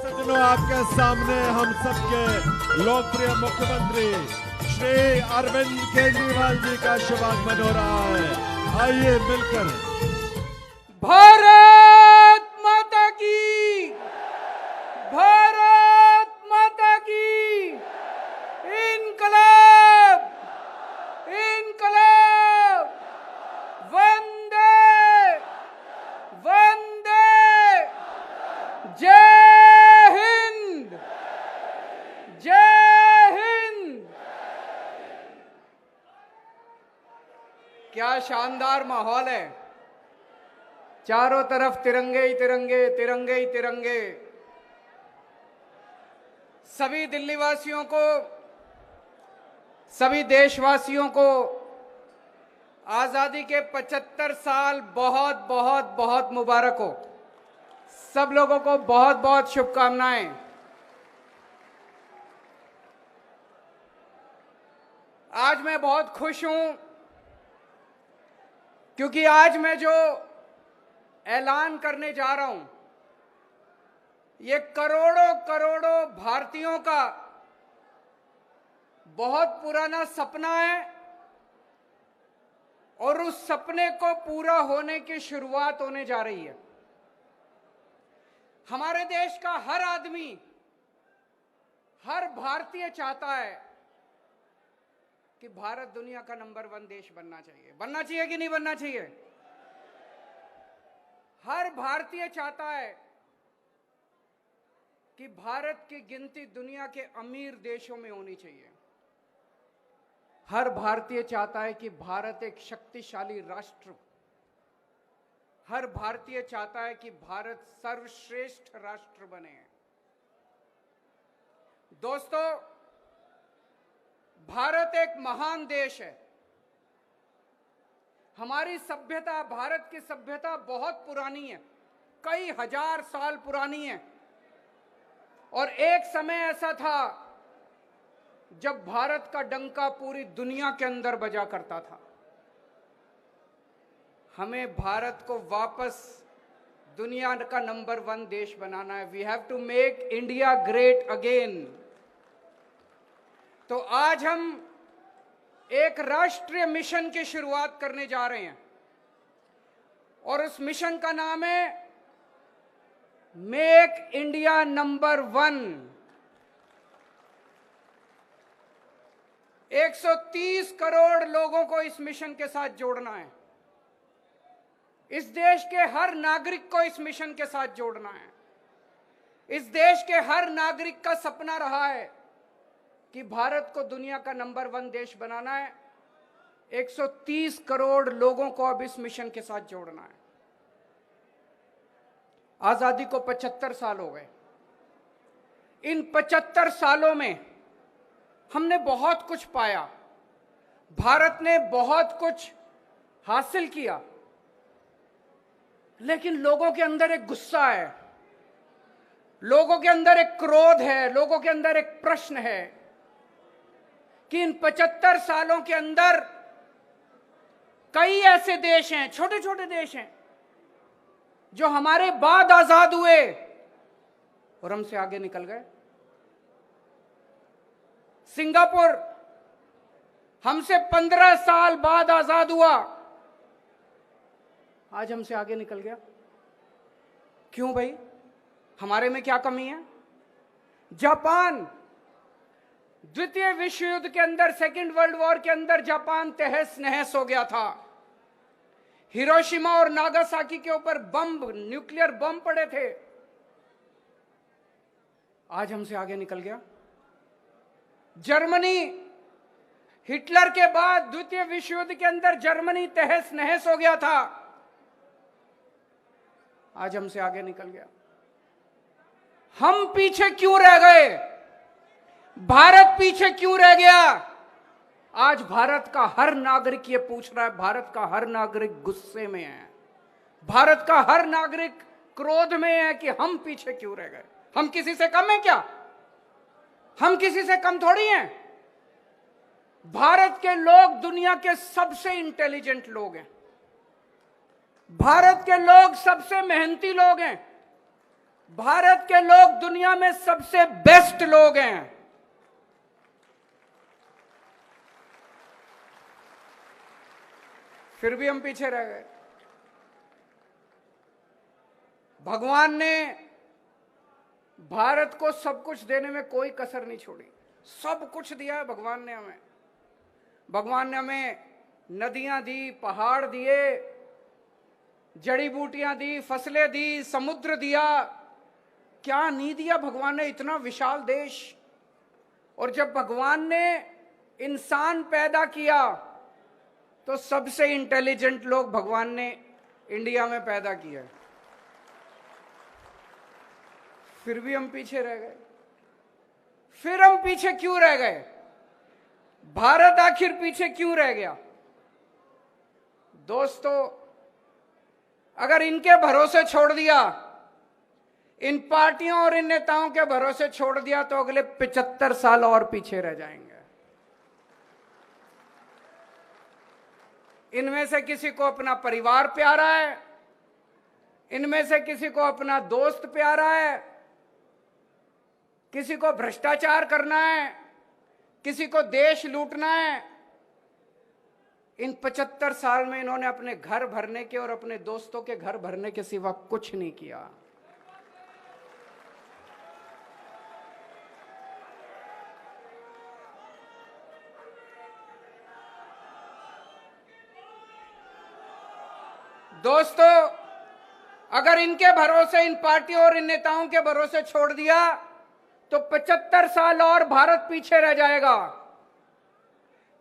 सज्जनों, आपके सामने हम सबके लोकप्रिय मुख्यमंत्री श्री अरविंद केजरीवाल जी का शुभागमन हो रहा है। आइए मिलकर भारत माता की, भारत माता की, इनकलाब, इनकलाब, वंदे वंदे, जय हिंद, जय हिंद। क्या शानदार माहौल है, चारों तरफ तिरंगे ही तिरंगे, तिरंगे ही तिरंगे। सभी दिल्ली वासियों को, सभी देशवासियों को आजादी के 75 साल बहुत बहुत बहुत मुबारक हो। सब लोगों को बहुत बहुत शुभकामनाएं। आज मैं बहुत खुश हूं क्योंकि आज मैं जो ऐलान करने जा रहा हूं, ये करोड़ों करोड़ों भारतीयों का बहुत पुराना सपना है और उस सपने को पूरा होने की शुरुआत होने जा रही है। हमारे देश का हर आदमी, हर भारतीय चाहता है कि भारत दुनिया का नंबर 1 देश बनना चाहिए। बनना चाहिए कि नहीं बनना चाहिए? हर भारतीय चाहता है कि भारत की गिनती दुनिया के अमीर देशों में होनी चाहिए। हर भारतीय चाहता है कि भारत एक शक्तिशाली राष्ट्र हो। हर भारतीय चाहता है कि भारत सर्वश्रेष्ठ राष्ट्र बने। दोस्तों, भारत एक महान देश है। हमारी सभ्यता, भारत की सभ्यता बहुत पुरानी है, कई हजार साल पुरानी है। और एक समय ऐसा था जब भारत का डंका पूरी दुनिया के अंदर बजा करता था। हमें भारत को वापस दुनिया का नंबर 1 देश बनाना है। We have to make India great again. तो आज हम एक राष्ट्रीय मिशन की शुरुआत करने जा रहे हैं और उस मिशन का नाम है मेक इंडिया नंबर 1। 130 करोड़ लोगों को इस मिशन के साथ जोड़ना है। इस देश के हर नागरिक को इस मिशन के साथ जोड़ना है। इस देश के हर नागरिक का सपना रहा है कि भारत को दुनिया का नंबर 1 देश बनाना है। 130 करोड़ लोगों को अब इस मिशन के साथ जोड़ना है। आजादी को 75 साल हो गए। इन 75 सालों में हमने बहुत कुछ पाया। भारत ने बहुत कुछ हासिल किया, लेकिन लोगों के अंदर एक गुस्सा है, लोगों के अंदर एक क्रोध है, लोगों के अंदर एक प्रश्न है कि इन 75 सालों के अंदर कई ऐसे देश हैं, छोटे छोटे देश हैं, जो हमारे बाद आजाद हुए और हमसे आगे निकल गए। सिंगापुर हमसे 15 साल बाद आजाद हुआ, आज हमसे आगे निकल गया। क्यों भाई? हमारे में क्या कमी है? जापान, द्वितीय विश्व युद्ध के अंदर, सेकेंड वर्ल्ड वॉर के अंदर जापान तहस नहस हो गया था। हिरोशिमा और नागासाकी के ऊपर बम, न्यूक्लियर बम पड़े थे। आज हमसे आगे निकल गया। जर्मनी, हिटलर के बाद द्वितीय विश्व युद्ध के अंदर जर्मनी तहस नहस हो गया था, आज हमसे आगे निकल गया। हम पीछे क्यों रह गए? भारत पीछे क्यों रह गया? आज भारत का हर नागरिक ये पूछ रहा है। भारत का हर नागरिक गुस्से में है, भारत का हर नागरिक क्रोध में है कि हम पीछे क्यों रह गए। हम किसी से कम हैं क्या? हम किसी से कम थोड़ी हैं। भारत के लोग दुनिया के सबसे इंटेलिजेंट लोग हैं। भारत के लोग सबसे मेहनती लोग हैं। भारत के लोग दुनिया में सबसे बेस्ट लोग हैं। फिर भी हम पीछे रह गए। भगवान ने भारत को सब कुछ देने में कोई कसर नहीं छोड़ी। सब कुछ दिया है भगवान ने हमें। भगवान ने हमें नदियां दी, पहाड़ दिए, जड़ी बूटियां दी, फसलें दी, समुद्र दिया। क्या नहीं दिया भगवान ने, इतना विशाल देश। और जब भगवान ने इंसान पैदा किया तो सबसे इंटेलिजेंट लोग भगवान ने इंडिया में पैदा किया। फिर भी हम पीछे रह गए। फिर हम पीछे क्यों रह गए? भारत आखिर पीछे क्यों रह गया? दोस्तों, अगर इनके भरोसे छोड़ दिया, इन पार्टियों और इन नेताओं के भरोसे छोड़ दिया, तो अगले 75 साल और पीछे रह जाएंगे। इनमें से किसी को अपना परिवार प्यारा है, इनमें से किसी को अपना दोस्त प्यारा है, किसी को भ्रष्टाचार करना है, किसी को देश लूटना है। इन 75 साल में इन्होंने अपने घर भरने के और अपने दोस्तों के घर भरने के सिवा कुछ नहीं किया। दोस्तों, अगर इनके भरोसे, इन पार्टियों और इन नेताओं के भरोसे छोड़ दिया तो 75 साल और भारत पीछे रह जाएगा।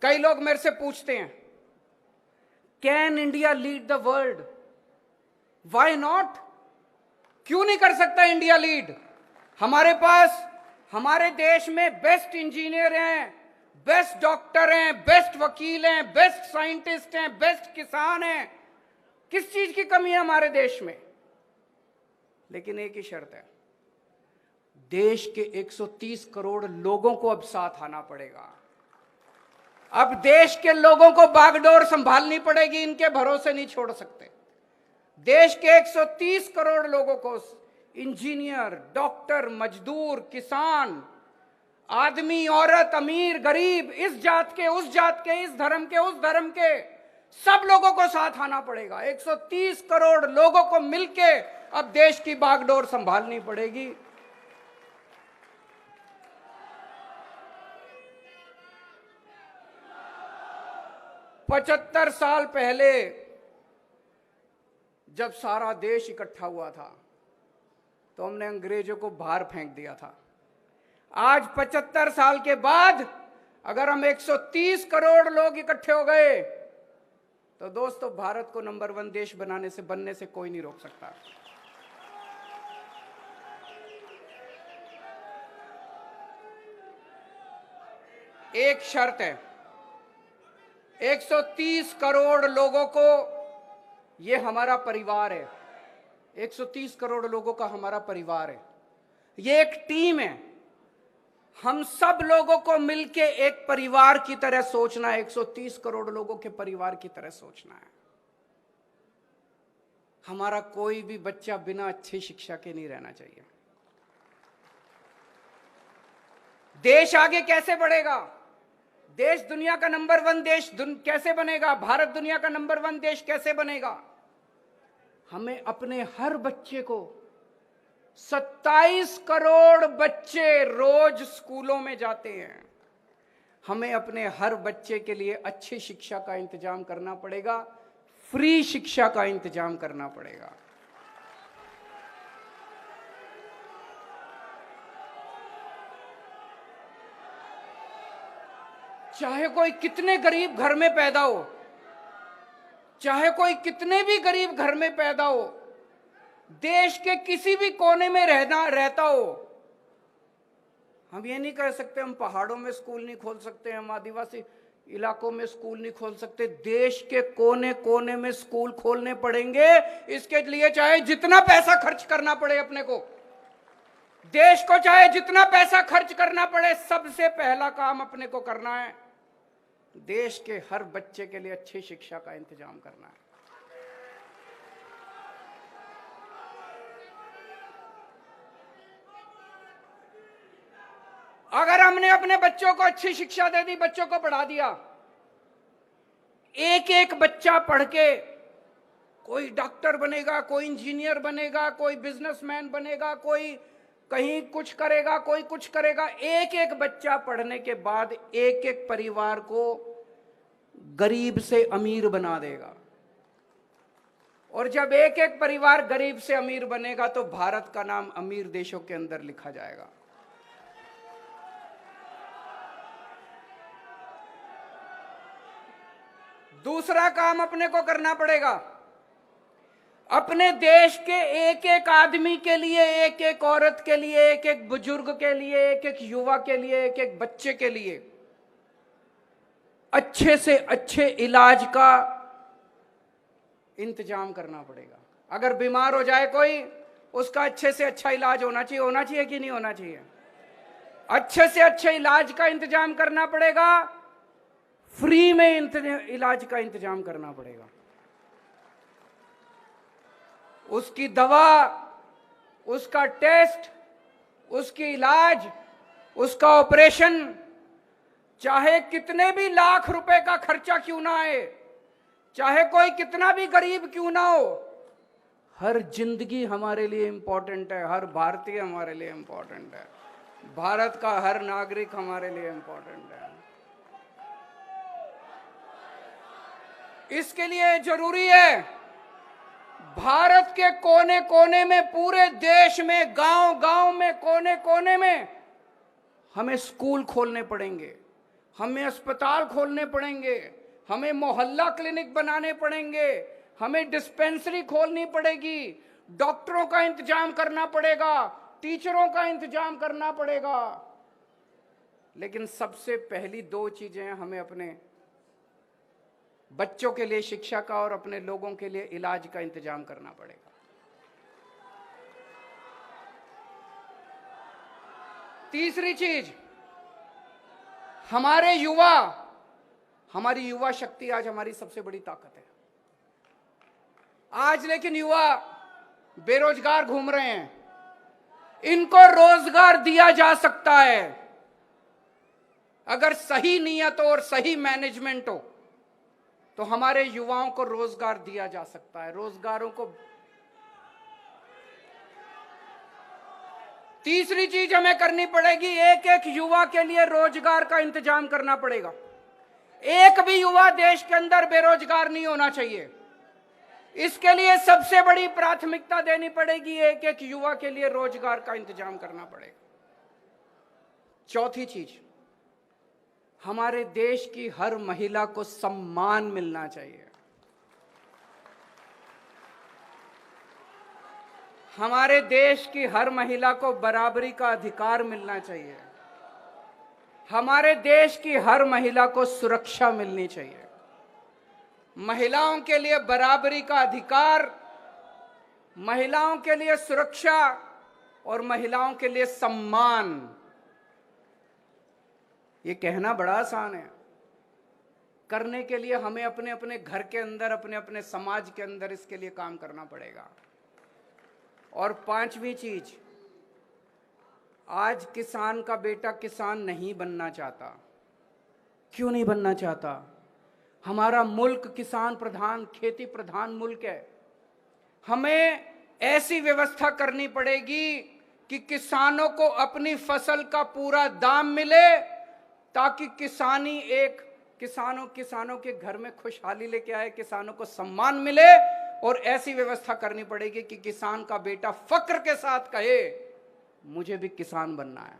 कई लोग मेरे से पूछते हैं, can India lead the world? Why not? क्यों नहीं कर सकता इंडिया लीड? हमारे पास, हमारे देश में बेस्ट इंजीनियर हैं, बेस्ट डॉक्टर हैं, बेस्ट वकील हैं, बेस्ट साइंटिस्ट हैं, बेस्ट किसान हैं। किस चीज की कमी है हमारे देश में? लेकिन एक ही शर्त है, देश के 130 करोड़ लोगों को अब साथ आना पड़ेगा। अब देश के लोगों को बागडोर संभालनी पड़ेगी, इनके भरोसे नहीं छोड़ सकते। देश के 130 करोड़ लोगों को, इंजीनियर, डॉक्टर, मजदूर, किसान, आदमी, औरत, अमीर, गरीब, इस जात के, उस जात के, इस धर्म के, उस धर्म के, सब लोगों को साथ आना पड़ेगा। 130 करोड़ लोगों को मिलके अब देश की बागडोर संभालनी पड़ेगी। पचहत्तर साल पहले जब सारा देश इकट्ठा हुआ था तो हमने अंग्रेजों को बाहर फेंक दिया था। आज 75 साल के बाद अगर हम 130 करोड़ लोग इकट्ठे हो गए तो दोस्तों, भारत को नंबर 1 देश बनने से कोई नहीं रोक सकता। एक शर्त है, 130 करोड़ लोगों को, ये हमारा परिवार है। 130 करोड़ लोगों का हमारा परिवार है, ये एक टीम है। हम सब लोगों को मिलके एक परिवार की तरह सोचना है, 130 करोड़ लोगों के परिवार की तरह सोचना है। हमारा कोई भी बच्चा बिना अच्छी शिक्षा के नहीं रहना चाहिए। देश आगे कैसे बढ़ेगा? देश दुनिया का नंबर 1 देश कैसे बनेगा? भारत दुनिया का नंबर 1 देश कैसे बनेगा? हमें अपने हर बच्चे को, 27 करोड़ बच्चे रोज स्कूलों में जाते हैं, हमें अपने हर बच्चे के लिए अच्छी शिक्षा का इंतजाम करना पड़ेगा, फ्री शिक्षा का इंतजाम करना पड़ेगा। चाहे कोई कितने गरीब घर में पैदा हो, चाहे कोई कितने भी गरीब घर में पैदा हो, देश के किसी भी कोने में रहता हो, हम ये नहीं कह सकते हम पहाड़ों में स्कूल नहीं खोल सकते, हम आदिवासी इलाकों में स्कूल नहीं खोल सकते। देश के कोने कोने में स्कूल खोलने पड़ेंगे। इसके लिए चाहे जितना पैसा खर्च करना पड़े अपने को, देश को चाहे जितना पैसा खर्च करना पड़े, सबसे पहला काम अपने को करना है, देश के हर बच्चे के लिए अच्छी शिक्षा का इंतजाम करना है। अगर हमने अपने बच्चों को अच्छी शिक्षा दे दी, बच्चों को पढ़ा दिया, एक एक बच्चा पढ़ के कोई डॉक्टर बनेगा, कोई इंजीनियर बनेगा, कोई बिजनेसमैन बनेगा, कोई कहीं कुछ करेगा, कोई कुछ करेगा। एक एक बच्चा पढ़ने के बाद एक एक परिवार को गरीब से अमीर बना देगा। और जब एक एक परिवार गरीब से अमीर बनेगा तो भारत का नाम अमीर देशों के अंदर लिखा जाएगा। दूसरा काम अपने को करना पड़ेगा, अपने देश के एक एक आदमी के लिए, एक एक औरत के लिए, एक एक बुजुर्ग के लिए, एक एक युवा के लिए, एक एक बच्चे के लिए अच्छे से अच्छे इलाज का इंतजाम करना पड़ेगा। अगर बीमार हो जाए कोई, उसका अच्छे से अच्छा इलाज होना चाहिए कि नहीं होना चाहिए? अच्छे से अच्छे इलाज का इंतजाम करना पड़ेगा, फ्री में इलाज का इंतजाम करना पड़ेगा। उसकी दवा, उसका टेस्ट, उसकी इलाज, उसका ऑपरेशन, चाहे कितने भी लाख रुपए का खर्चा क्यों ना आए, चाहे कोई कितना भी गरीब क्यों ना हो, हर जिंदगी हमारे लिए इंपॉर्टेंट है, हर भारतीय हमारे लिए इंपॉर्टेंट है, भारत का हर नागरिक हमारे लिए इंपॉर्टेंट है। इसके लिए जरूरी है भारत के कोने कोने में, पूरे देश में, गांव गांव में, कोने कोने में हमें स्कूल खोलने पड़ेंगे, हमें अस्पताल खोलने पड़ेंगे, हमें मोहल्ला क्लिनिक बनाने पड़ेंगे, हमें डिस्पेंसरी खोलनी पड़ेगी, डॉक्टरों का इंतजाम करना पड़ेगा, टीचरों का इंतजाम करना पड़ेगा। लेकिन सबसे पहली दो चीजें हमें अपने बच्चों के लिए शिक्षा का और अपने लोगों के लिए इलाज का इंतजाम करना पड़ेगा। तीसरी चीज, हमारी युवा शक्ति आज हमारी सबसे बड़ी ताकत है। आज लेकिन युवा बेरोजगार घूम रहे हैं, इनको रोजगार दिया जा सकता है अगर सही नियत और सही मैनेजमेंट हो, तो हमारे युवाओं को रोजगार दिया जा सकता है। रोजगारों को तीसरी चीज हमें करनी पड़ेगी, एक एक युवा के लिए रोजगार का इंतजाम करना पड़ेगा। एक भी युवा देश के अंदर बेरोजगार नहीं होना चाहिए। इसके लिए सबसे बड़ी प्राथमिकता देनी पड़ेगी, एक एक युवा के लिए रोजगार का इंतजाम करना पड़ेगा। चौथी चीज, हमारे देश की हर महिला को सम्मान मिलना चाहिए। हमारे देश की हर महिला को बराबरी का अधिकार मिलना चाहिए। हमारे देश की हर महिला को सुरक्षा मिलनी चाहिए। महिलाओं के लिए बराबरी का अधिकार, महिलाओं के लिए सुरक्षा और महिलाओं के लिए सम्मान, ये कहना बड़ा आसान है, करने के लिए हमें अपने अपने घर के अंदर, अपने अपने समाज के अंदर इसके लिए काम करना पड़ेगा। और पांचवी चीज, आज किसान का बेटा किसान नहीं बनना चाहता। क्यों नहीं बनना चाहता? हमारा मुल्क किसान प्रधान, खेती प्रधान मुल्क है। हमें ऐसी व्यवस्था करनी पड़ेगी कि किसानों को अपनी फसल का पूरा दाम मिले, ताकि किसानों के घर में खुशहाली लेके आए, किसानों को सम्मान मिले। और ऐसी व्यवस्था करनी पड़ेगी कि किसान का बेटा फक्र के साथ कहे, मुझे भी किसान बनना है।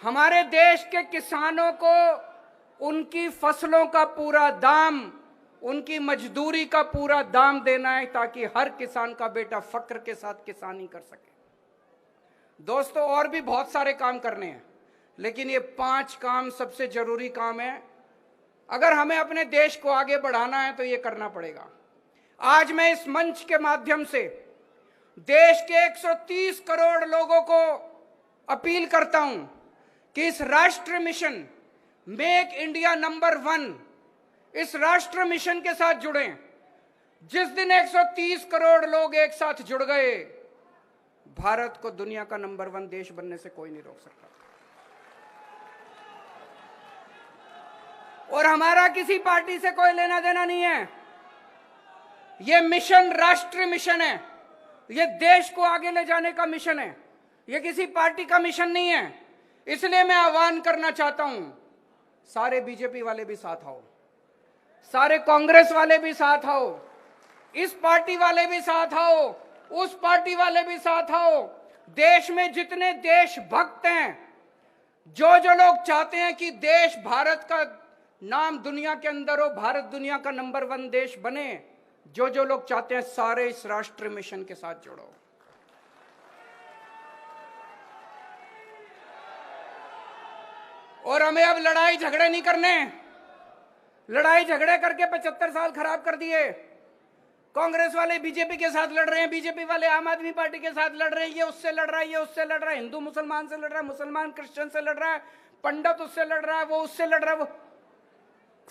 हमारे देश के किसानों को उनकी फसलों का पूरा दाम, उनकी मजदूरी का पूरा दाम देना है, ताकि हर किसान का बेटा फक्र के साथ किसानी कर सके। दोस्तों, और भी बहुत सारे काम करने हैं, लेकिन ये 5 काम सबसे जरूरी काम है। अगर हमें अपने देश को आगे बढ़ाना है तो ये करना पड़ेगा। आज मैं इस मंच के माध्यम से देश के 130 करोड़ लोगों को अपील करता हूं कि इस राष्ट्र मिशन मेक इंडिया नंबर 1, इस राष्ट्र मिशन के साथ जुड़ें। जिस दिन 130 करोड़ लोग एक साथ जुड़ गए, भारत को दुनिया का नंबर 1 देश बनने से कोई नहीं रोक सकता। और हमारा किसी पार्टी से कोई लेना देना नहीं है। यह मिशन राष्ट्रीय मिशन है, यह देश को आगे ले जाने का मिशन है, यह किसी पार्टी का मिशन नहीं है। इसलिए मैं आह्वान करना चाहता हूं, सारे बीजेपी वाले भी साथ आओ, सारे कांग्रेस वाले भी साथ आओ, इस पार्टी वाले भी साथ आओ, उस पार्टी वाले भी साथ आओ। देश में जितने देशभक्त हैं, जो लोग चाहते हैं कि देश, भारत का नाम दुनिया के अंदर हो, भारत दुनिया का नंबर 1 देश बने, जो लोग चाहते हैं, सारे इस राष्ट्रीय मिशन के साथ जुड़ो। और हमें अब लड़ाई झगड़े नहीं करने। लड़ाई झगड़े करके 75 साल खराब कर दिए। कांग्रेस वाले बीजेपी के साथ लड़ रहे हैं, बीजेपी वाले आम आदमी पार्टी के साथ लड़ रहे हैं, ये उससे लड़ रहा है, ये उससे लड़ रहा है, हिंदू मुसलमान से लड़ रहा है, मुसलमान क्रिश्चियन से लड़ रहा है, पंडित उससे लड़ रहा है, वो उससे लड़ रहा है। वो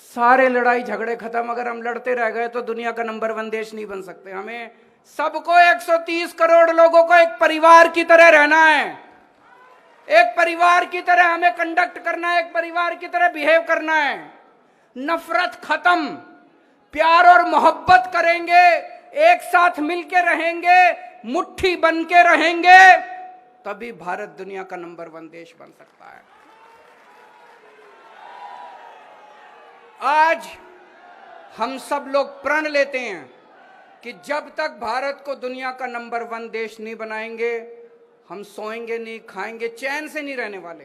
सारे लड़ाई झगड़े खत्म। अगर हम लड़ते रह गए तो दुनिया का नंबर 1 देश नहीं बन सकते। हमें सबको 130 करोड़ लोगों को एक परिवार की तरह रहना है, एक परिवार की तरह हमें कंडक्ट करना है, एक परिवार की तरह बिहेव करना है। नफरत खत्म, प्यार और मोहब्बत करेंगे, एक साथ मिलके रहेंगे, मुट्ठी बन के रहेंगे, तभी भारत दुनिया का नंबर 1 देश बन सकता है। आज हम सब लोग प्रण लेते हैं कि जब तक भारत को दुनिया का नंबर 1 देश नहीं बनाएंगे, हम सोएंगे नहीं, खाएंगे, चैन से नहीं रहने वाले।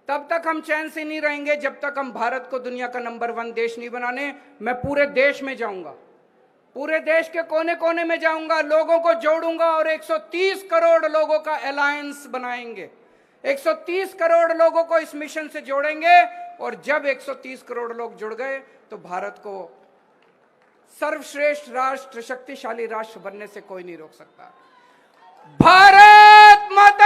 तब तक हम चैन से नहीं रहेंगे जब तक हम भारत को दुनिया का नंबर 1 देश नहीं बनाने। मैं पूरे देश में जाऊंगा, पूरे देश के कोने कोने में जाऊंगा, लोगों को जोड़ूंगा और 130 करोड़ लोगों का अलायंस बनाएंगे। 130 करोड़ लोगों को इस मिशन से जोड़ेंगे और जब 130 करोड़ लोग जुड़ गए तो भारत को सर्वश्रेष्ठ राष्ट्र, शक्तिशाली राष्ट्र बनने से कोई नहीं रोक सकता। भारत माता